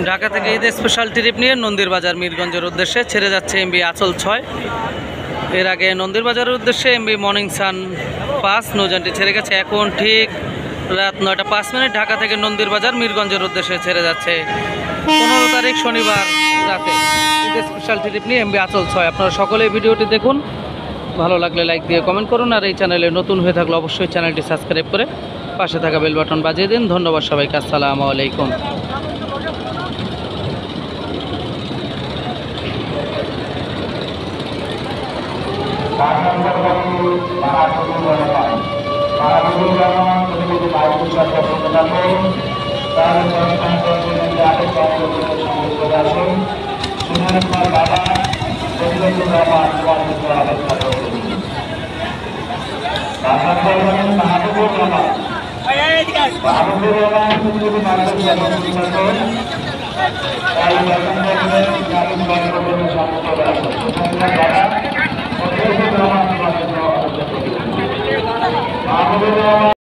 ঢাকা থেকে Eid special trip নিয়ে নন্দীর বাজার মিরগঞ্জের উদ্দেশ্যে ছেড়ে যাচ্ছে এমবি আঁচল 6। এর আগে নন্দীর বাজারের উদ্দেশ্যে এমবি মর্নিং সান 5 নৌযানটি ছেড়ে গেছে। এখন ঠিক রাত 9টা 5 মিনিট ঢাকা থেকে নন্দীর বাজার মিরগঞ্জের উদ্দেশ্যে ছেড়ে যাচ্ছে 15 তারিখ শনিবার রাতে ঈদ স্পেশাল ট্রিপ নিয়ে এমবি আঁচল 6। আপনারা সকলেই ভিডিওটি দেখুন, ভালো লাগলে লাইক দিয়ে কমেন্ট করুন, আর এই চ্যানেলে নতুন হয়ে থাকলে অবশ্যই চ্যানেলটি সাবস্ক্রাইব করে পাশে থাকা বেল বাটন বাজিয়ে দিন। ধন্যবাদ সবাইকে, আসসালামু আলাইকুম। Bapak